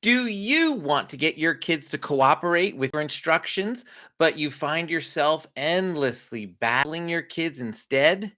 Do you want to get your kids to cooperate with your instructions, but you find yourself endlessly battling your kids instead?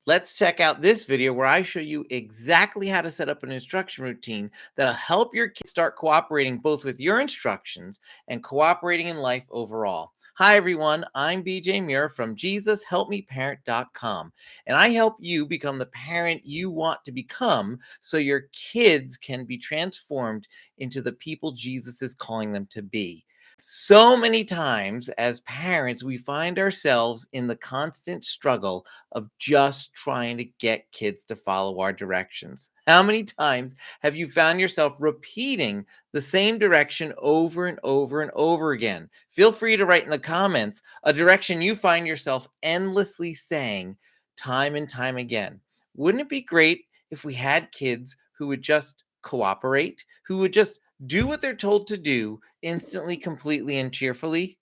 Let's check out this video where I show you exactly how to set up an instruction routine that'll help your kids start cooperating both with your instructions and cooperating in life overall. Hi, everyone. I'm BJ Muir from JesusHelpMeParent.com, and I help you become the parent you want to become so your kids can be transformed into the people Jesus is calling them to be. So many times as parents, we find ourselves in the constant struggle of just trying to get kids to follow our directions. How many times have you found yourself repeating the same direction over and over and over again? Feel free to write in the comments a direction you find yourself endlessly saying time and time again. Wouldn't it be great if we had kids who would just cooperate, who would just do what they're told to do instantly, completely, and cheerfully?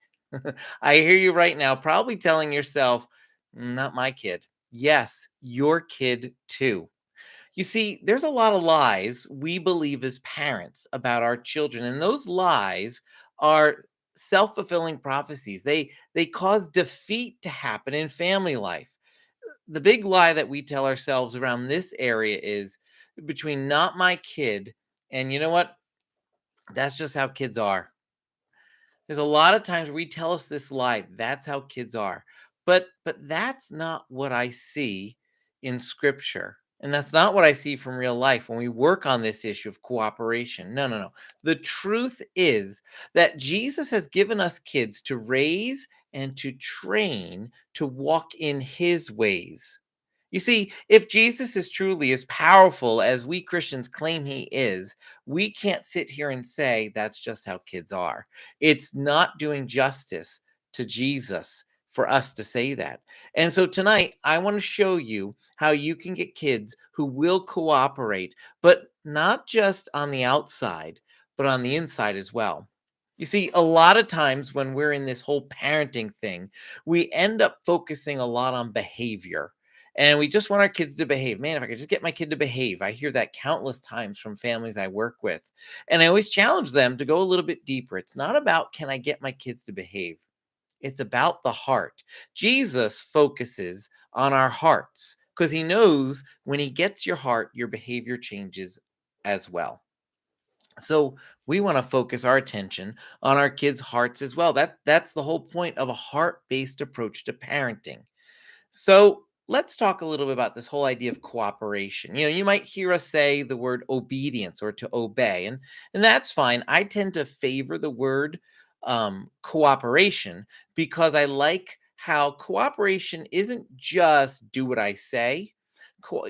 I hear you right now, probably telling yourself, not my kid. Yes, your kid too. You see, there's a lot of lies we believe as parents about our children, and those lies are self-fulfilling prophecies. They cause defeat to happen in family life. The big lie that we tell ourselves around this area is between not my kid and you know what? That's just how kids are. There's a lot of times where we tell us this lie, that's how kids are. But that's not what I see in scripture. And that's not what I see from real life when we work on this issue of cooperation. No, no, no. The truth is that Jesus has given us kids to raise and to train to walk in his ways. You see, if Jesus is truly as powerful as we Christians claim he is, we can't sit here and say that's just how kids are. It's not doing justice to Jesus for us to say that. And so tonight, I want to show you how you can get kids who will cooperate, but not just on the outside, but on the inside as well. You see, a lot of times when we're in this whole parenting thing, we end up focusing a lot on behavior and we just want our kids to behave. Man, if I could just get my kid to behave. I hear that countless times from families I work with. And I always challenge them to go a little bit deeper. It's not about can I get my kids to behave? It's about the heart. Jesus focuses on our hearts because he knows when he gets your heart, your behavior changes as well. So we want to focus our attention on our kids' hearts as well. That's the whole point of a heart-based approach to parenting. So let's talk a little bit about this whole idea of cooperation. You might hear us say the word obedience or to obey, and that's fine. I tend to favor the word cooperation because I like how cooperation isn't just do what I say. Co-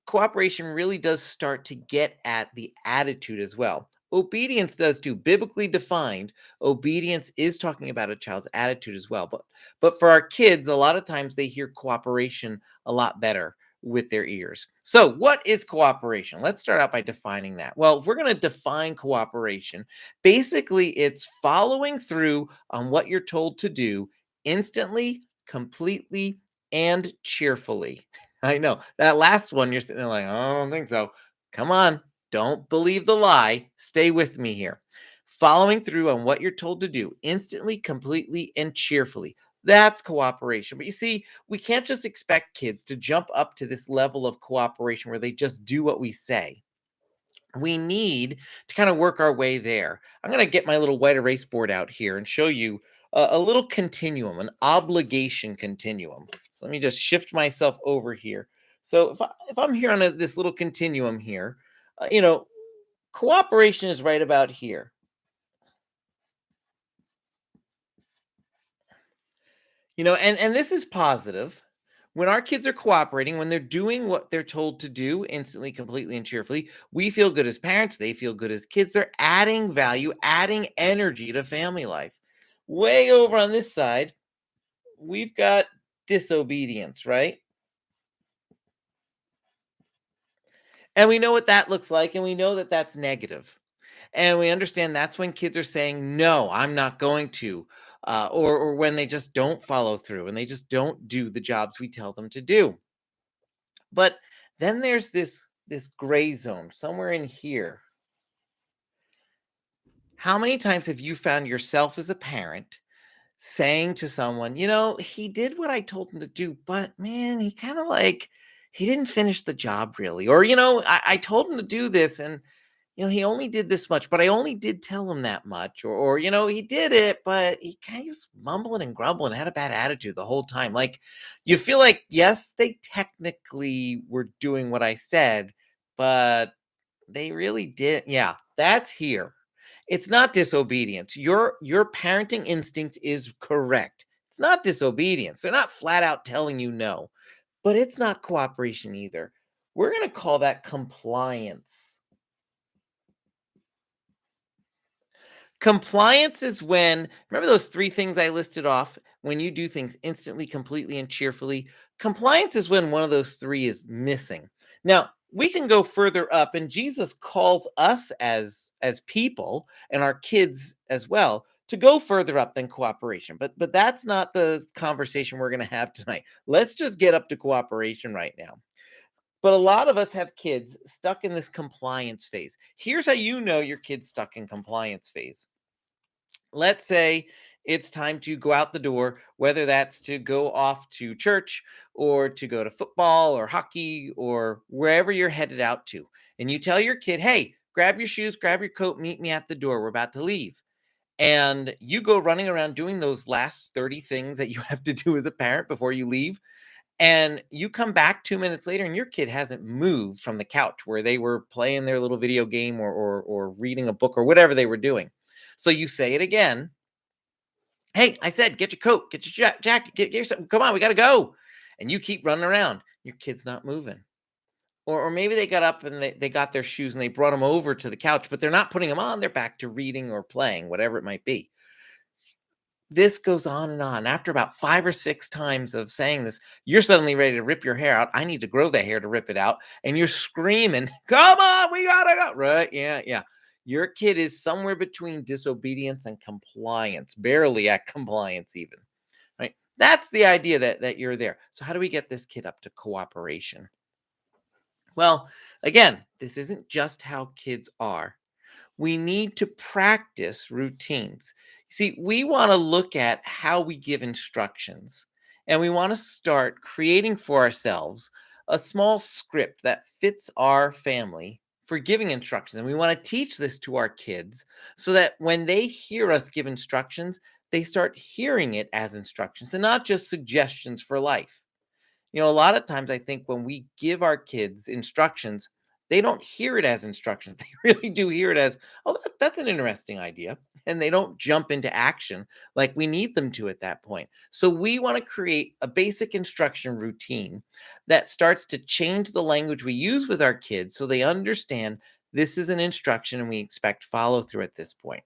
Cooperation really does start to get at the attitude as well. Obedience does too. Biblically defined, obedience is talking about a child's attitude as well. But for our kids, a lot of times they hear cooperation a lot better with their ears. So, what is cooperation? Let's start out by defining that. Well, if we're going to define cooperation, basically it's following through on what you're told to do instantly, completely, and cheerfully. I know that last one, you're sitting there like, I don't think so. Come on, don't believe the lie. Stay with me here. Following through on what you're told to do instantly, completely, and cheerfully. That's cooperation. But you see, we can't just expect kids to jump up to this level of cooperation where they just do what we say. We need to kind of work our way there. I'm going to get my little white erase board out here and show you a little continuum, an obligation continuum. So let me just shift myself over here. So if I'm here on this little continuum here, cooperation is right about here. And this is positive. When our kids are cooperating, when they're doing what they're told to do instantly, completely, and cheerfully, we feel good as parents. They feel good as kids. They're adding value, adding energy to family life. Way over on this side, we've got disobedience, right? And we know what that looks like, and we know that that's negative. And we understand that's when kids are saying, no, I'm not going to, or when they just don't follow through and they just don't do the jobs we tell them to do. But then there's this gray zone somewhere in here. How many times have you found yourself as a parent saying to someone, he did what I told him to do, but man, he kind of like, he didn't finish the job really. Or, I told him to do this and, he only did this much, but I only did tell him that much. Or, he did it, but he kind of was mumbling and grumbling, had a bad attitude the whole time. Like, you feel like, yes, they technically were doing what I said, but they really did. Yeah, that's here. It's not disobedience. Your parenting instinct is correct. It's not disobedience. They're not flat out telling you no, but it's not cooperation either. We're going to call that compliance. Compliance is when, remember those three things I listed off? When you do things instantly, completely, and cheerfully. Compliance is when one of those three is missing. Now, we can go further up, and Jesus calls us as people and our kids as well to go further up than cooperation. But that's not the conversation we're going to have tonight. Let's just get up to cooperation right now. But a lot of us have kids stuck in this compliance phase. Here's how you know your kid's stuck in compliance phase. Let's say it's time to go out the door, whether that's to go off to church or to go to football or hockey or wherever you're headed out to. And you tell your kid, hey, grab your shoes, grab your coat, meet me at the door. We're about to leave. And you go running around doing those last 30 things that you have to do as a parent before you leave. And you come back 2 minutes later and your kid hasn't moved from the couch where they were playing their little video game or reading a book or whatever they were doing. So you say it again. Hey, I said, get your coat, get your jacket, get your something. Come on, we got to go. And you keep running around. Your kid's not moving. Or maybe they got up and they got their shoes and they brought them over to the couch, but they're not putting them on. They're back to reading or playing, whatever it might be. This goes on and on. After about 5 or 6 times of saying this, you're suddenly ready to rip your hair out. I need to grow the hair to rip it out. And you're screaming, come on, we gotta go. Right? Yeah, yeah. Your kid is somewhere between disobedience and compliance, barely at compliance, even. Right? That's the idea that you're there. So, how do we get this kid up to cooperation? Well, again, this isn't just how kids are. We need to practice routines. See, we want to look at how we give instructions and we want to start creating for ourselves a small script that fits our family for giving instructions. And we want to teach this to our kids so that when they hear us give instructions, they start hearing it as instructions and not just suggestions for life. A lot of times I think when we give our kids instructions, they don't hear it as instructions. They really do hear it as, oh, that's an interesting idea. And they don't jump into action like we need them to at that point. So we want to create a basic instruction routine that starts to change the language we use with our kids so they understand this is an instruction and we expect follow through at this point.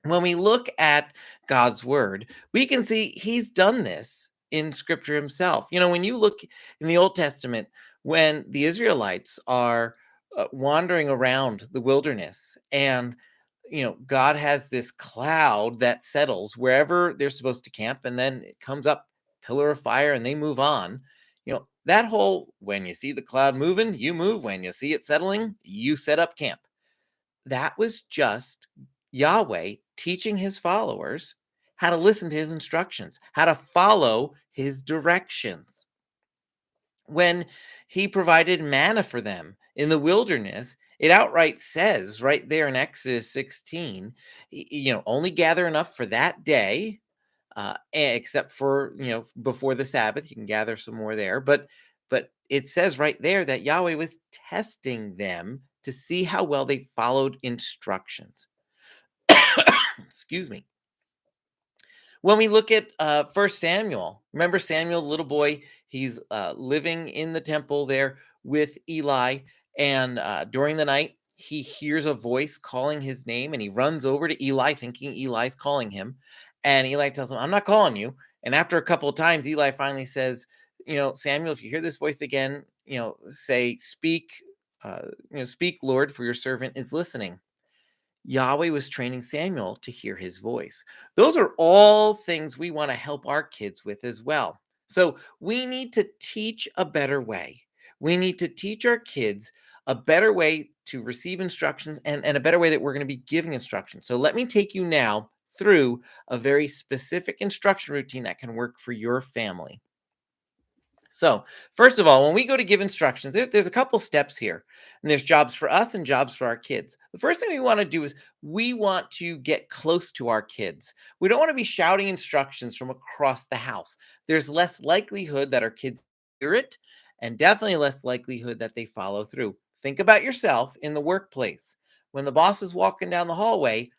When we look at God's word, we can see he's done this in scripture himself. When you look in the Old Testament, when the Israelites are wandering around the wilderness and God has this cloud that settles wherever they're supposed to camp and then it comes up pillar of fire and they move on. That whole when you see the cloud moving, you move. When you see it settling, you set up camp. That was just Yahweh teaching his followers how to listen to his instructions, how to follow his directions. When he provided manna for them in the wilderness, it outright says right there in Exodus 16, only gather enough for that day, except for, before the Sabbath, you can gather some more there. But it says right there that Yahweh was testing them to see how well they followed instructions. Excuse me. When we look at First Samuel, remember Samuel, little boy, he's living in the temple there with Eli, and during the night he hears a voice calling his name, and he runs over to Eli, thinking Eli's calling him, and Eli tells him, "I'm not calling you." And after a couple of times, Eli finally says, "Samuel, if you hear this voice again, say, speak, speak, Lord, for your servant is listening." Yahweh was training Samuel to hear his voice. Those are all things we want to help our kids with as well. So we need to teach a better way. We need to teach our kids a better way to receive instructions and a better way that we're going to be giving instructions. So let me take you now through a very specific instruction routine that can work for your family. So, first of all, when we go to give instructions, there's a couple steps here. And there's jobs for us and jobs for our kids. The first thing we want to do is we want to get close to our kids. We don't want to be shouting instructions from across the house. There's less likelihood that our kids hear it, and definitely less likelihood that they follow through. Think about yourself in the workplace. When the boss is walking down the hallway,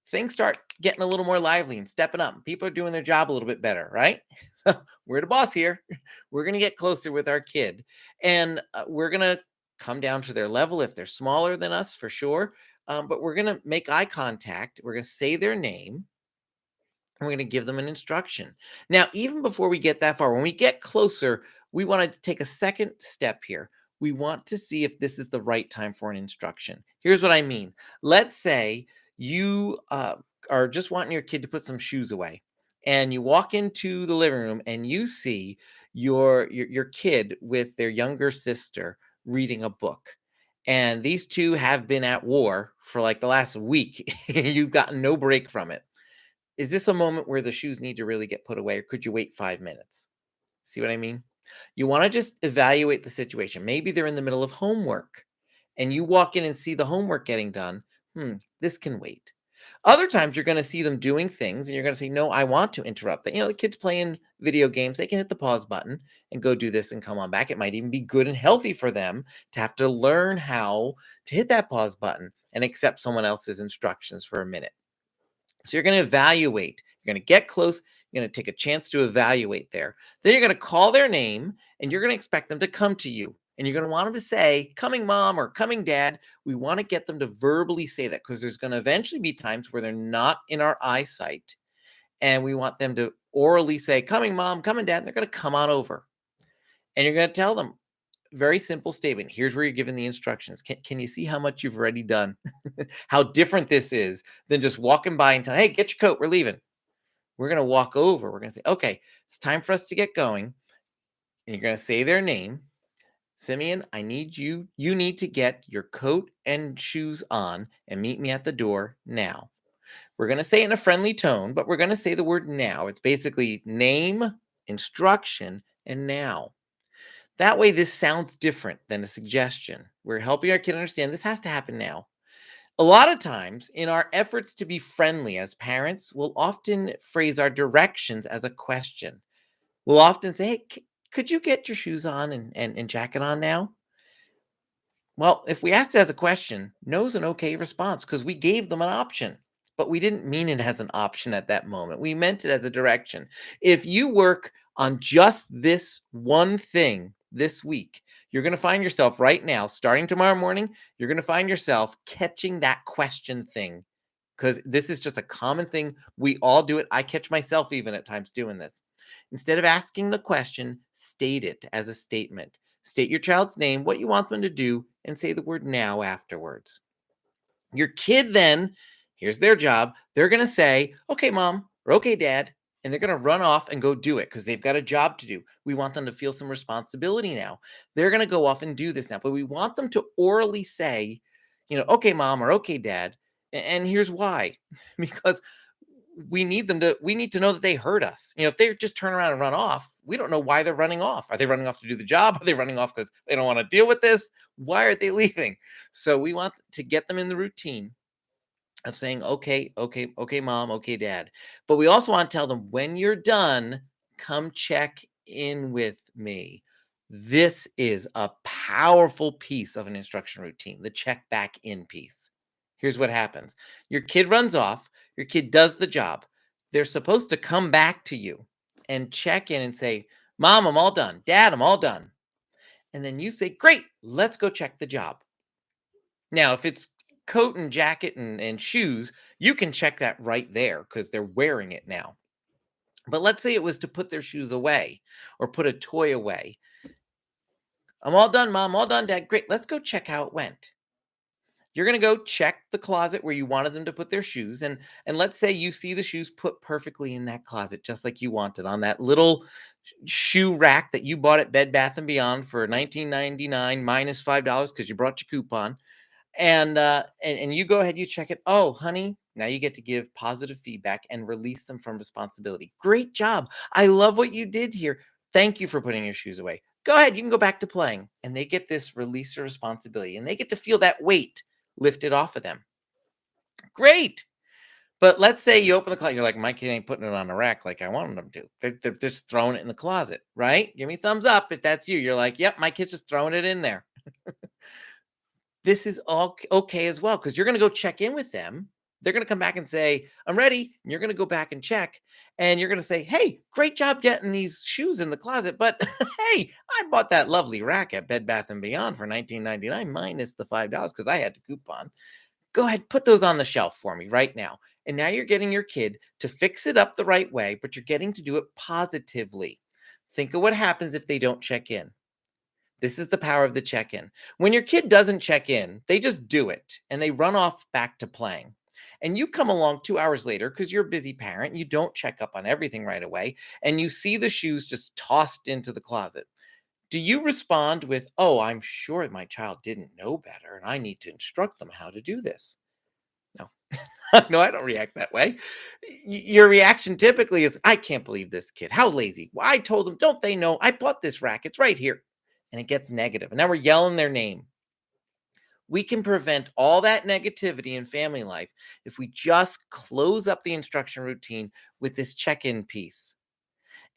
things start getting a little more lively and stepping up. People are doing their job a little bit better, right? We're the boss here. We're going to get closer with our kid, and we're going to come down to their level if they're smaller than us, for sure. But we're going to make eye contact. We're going to say their name, and we're going to give them an instruction. Now, even before we get that far, when we get closer, we want to take a second step here. We want to see if this is the right time for an instruction. Here's what I mean. Let's say you are just wanting your kid to put some shoes away, and you walk into the living room and you see your kid with their younger sister reading a book. And these two have been at war for like the last week. You've gotten no break from it. Is this a moment where the shoes need to really get put away, or could you wait 5 minutes? See what I mean? You wanna just evaluate the situation. Maybe they're in the middle of homework, and you walk in and see the homework getting done. This can wait. Other times, you're gonna see them doing things, and you're gonna say, "No, I want to interrupt that." The kids playing video games, they can hit the pause button and go do this and come on back. It might even be good and healthy for them to have to learn how to hit that pause button and accept someone else's instructions for a minute. So you're going to evaluate. You're going to get close. You're going to take a chance to evaluate there. Then you're going to call their name and you're going to expect them to come to you. And you're going to want them to say, "Coming mom" or "Coming dad." We want to get them to verbally say that because there's going to eventually be times where they're not in our eyesight. And we want them to orally say, "Coming mom, coming dad." And they're going to come on over. And you're going to tell them, very simple statement. Here's where you're given the instructions. Can you see how much you've already done? How different this is than just walking by and telling, "Hey, get your coat. We're leaving." We're going to walk over. We're going to say, "Okay, it's time for us to get going." And you're going to say their name. "Simeon, I need you. You need to get your coat and shoes on and meet me at the door now." We're going to say it in a friendly tone, but we're going to say the word now. It's basically name, instruction, and now. That way, this sounds different than a suggestion. We're helping our kid understand this has to happen now. A lot of times, in our efforts to be friendly as parents, we'll often phrase our directions as a question. We'll often say, "Hey, could you get your shoes on and jacket on now?" Well, if we asked it as a question, no's an okay response because we gave them an option, but we didn't mean it as an option at that moment. We meant it as a direction. If you work on just this one thing this week, you're going to find yourself right now, starting tomorrow morning, you're going to find yourself catching that question thing because this is just a common thing. We all do it. I catch myself even at times doing this. Instead of asking the question, state it as a statement. State your child's name, what you want them to do, and say the word now afterwards. Your kid then, here's their job. They're going to say, "Okay, mom," or "Okay, dad." And they're going to run off and go do it because they've got a job to do. We want them to feel some responsibility now. They're going to go off and do this now. But we want them to orally say, "Okay, mom," or "Okay, dad." And here's why. Because we need to know that they heard us. If they just turn around and run off, we don't know why they're running off. Are they running off to do the job? Are they running off because they don't want to deal with this? Why are they leaving? So we want to get them in the routine of saying, "Okay, okay, okay, mom, okay, dad." But we also want to tell them, when you're done, come check in with me. This is a powerful piece of an instruction routine, the check back in piece. Here's what happens. Your kid runs off, your kid does the job. They're supposed to come back to you and check in and say, "Mom, I'm all done. Dad, I'm all done." And then you say, "Great, let's go check the job." Now, if it's coat and jacket and shoes, you can check that right there because they're wearing it now. But let's say it was to put their shoes away or put a toy away. "I'm all done, mom. All done, dad. Great. Let's go check how it went." You're going to go check the closet where you wanted them to put their shoes, and let's say you see the shoes put perfectly in that closet just like you wanted on that little shoe rack that you bought at Bed Bath and Beyond for 19.99 minus $5 because you brought your coupon. And you go ahead, you check it. Oh, honey, now you get to give positive feedback and release them from responsibility. Great job. I love what you did here. Thank you for putting your shoes away. Go ahead, you can go back to playing. And they get this release of responsibility and they get to feel that weight lifted off of them. Great. But let's say you open the closet, you're like, my kid ain't putting it on the rack like I wanted them to. They're just throwing it in the closet, right? Give me a thumbs up if that's you. You're like, yep, my kid's just throwing it in there. This is all okay as well because you're going to go check in with them. They're going to come back and say, I'm ready. And you're going to go back and check. And you're going to say, hey, great job getting these shoes in the closet. But hey, I bought that lovely rack at Bed Bath and Beyond for 19.99 minus the $5 because I had the coupon. Go ahead, put those on the shelf for me right now. And now you're getting your kid to fix it up the right way, but you're getting to do it positively. Think of what happens if they don't check in. This is the power of the check-in. When your kid doesn't check in, they just do it and they run off back to playing. And you come along 2 hours later because you're a busy parent, you don't check up on everything right away, and you see the shoes just tossed into the closet. Do you respond with, oh, I'm sure my child didn't know better and I need to instruct them how to do this? No, no, I don't react that way. Your reaction typically is, I can't believe this kid. How lazy. Well, I told them, don't they know? I bought this rack. It's right here. And it gets negative. And now we're yelling their name. We can prevent all that negativity in family life if we just close up the instruction routine with this check in piece.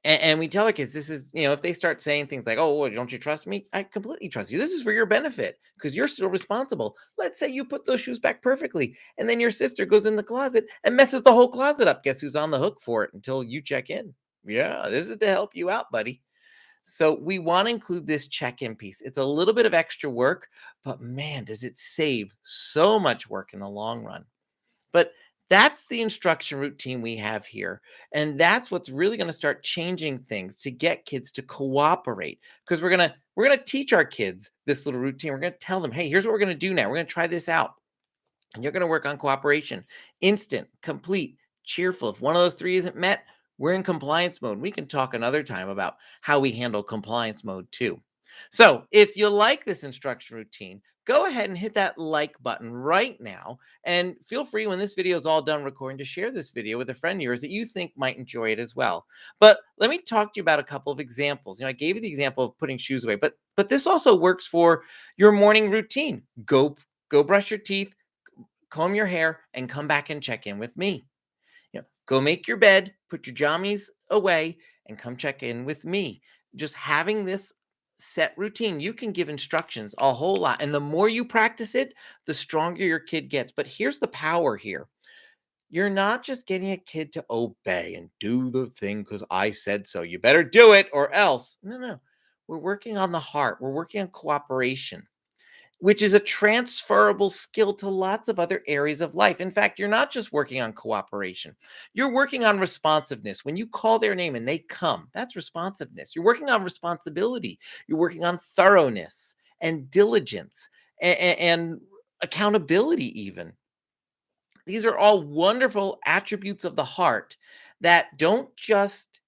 And we tell our kids, this is, if they start saying things like, oh, well, don't you trust me? I completely trust you. This is for your benefit because you're still responsible. Let's say you put those shoes back perfectly. And then your sister goes in the closet and messes the whole closet up. Guess who's on the hook for it until you check in? Yeah, this is to help you out, buddy. So we want to include this check-in piece. It's a little bit of extra work, but man, does it save so much work in the long run. But that's the instruction routine we have here. And that's what's really going to start changing things to get kids to cooperate. Because we're gonna teach our kids this little routine. We're gonna tell them, hey, here's what we're gonna do now. We're gonna try this out. And you're going to work on cooperation. Instant, complete, cheerful. If one of those three isn't met, we're in compliance mode. We can talk another time about how we handle compliance mode too. So if you like this instruction routine, go ahead and hit that like button right now. And feel free when this video is all done recording to share this video with a friend of yours that you think might enjoy it as well. But let me talk to you about a couple of examples. I gave you the example of putting shoes away, but this also works for your morning routine. Go brush your teeth, comb your hair, and come back and check in with me. Go make your bed, put your jammies away, and come check in with me. Just having this set routine, you can give instructions a whole lot. And the more you practice it, the stronger your kid gets. But here's the power here. You're not just getting a kid to obey and do the thing because I said so. You better do it or else. No. We're working on the heart. We're working on cooperation, which is a transferable skill to lots of other areas of life. In fact, you're not just working on cooperation, you're working on responsiveness. When you call their name and they come, that's responsiveness. You're working on responsibility, you're working on thoroughness and diligence and accountability, even. These are all wonderful attributes of the heart that don't just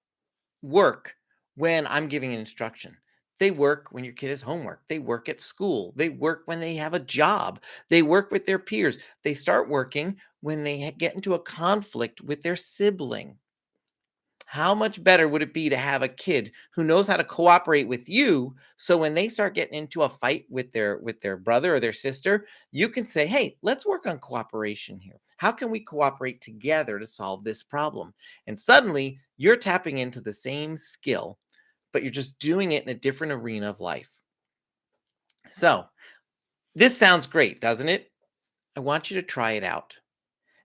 work when I'm giving an instruction. They work when your kid has homework. They work at school. They work when they have a job. They work with their peers. They start working when they get into a conflict with their sibling. How much better would it be to have a kid who knows how to cooperate with you, so when they start getting into a fight with their brother or their sister, you can say, "Hey, let's work on cooperation here. How can we cooperate together to solve this problem?" And suddenly, you're tapping into the same skill, but you're just doing it in a different arena of life. So, this sounds great, doesn't it? I want you to try it out.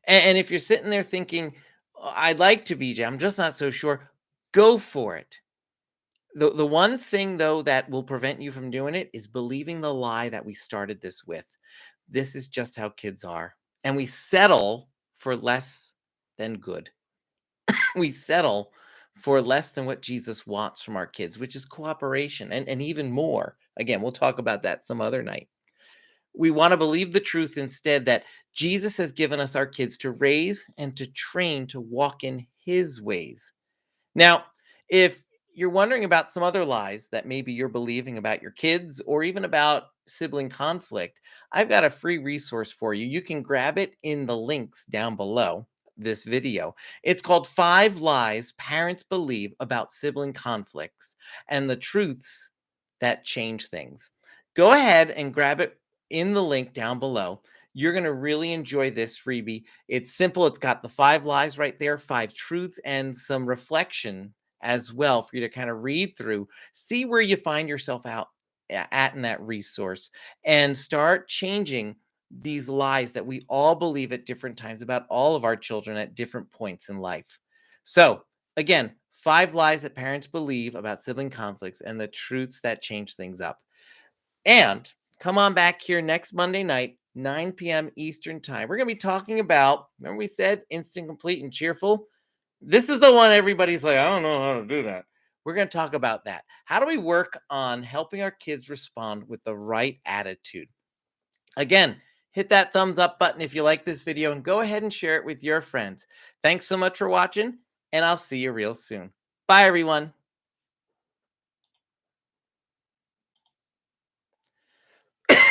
And if you're sitting there thinking, I'd like to, BJ, I'm just not so sure, go for it. The one thing, though, that will prevent you from doing it is believing the lie that we started this with. This is just how kids are. And we settle for less than good. We settle for less than what Jesus wants from our kids, which is cooperation and even more. Again, we'll talk about that some other night. We want to believe the truth instead that Jesus has given us our kids to raise and to train to walk in his ways. Now, if you're wondering about some other lies that maybe you're believing about your kids or even about sibling conflict, I've got a free resource for you. You can grab it in the links down below this video. It's called Five Lies Parents Believe About Sibling Conflicts and the Truths That Change Things. Go ahead and grab it in the link down below. You're going to really enjoy this freebie. It's simple. It's got the five lies right there, five truths, and some reflection as well for you to kind of read through, see where you find yourself at in that resource, and start changing these lies that we all believe at different times about all of our children at different points in life. So, again, five lies that parents believe about sibling conflicts and the truths that change things up. And come on back here next Monday night, 9 p.m. Eastern Time. We're going to be talking about, remember we said instant, complete, and cheerful? This is the one everybody's like, I don't know how to do that. We're going to talk about that. How do we work on helping our kids respond with the right attitude? Again, hit that thumbs up button if you like this video and go ahead and share it with your friends. Thanks so much for watching, and I'll see you real soon. Bye, everyone.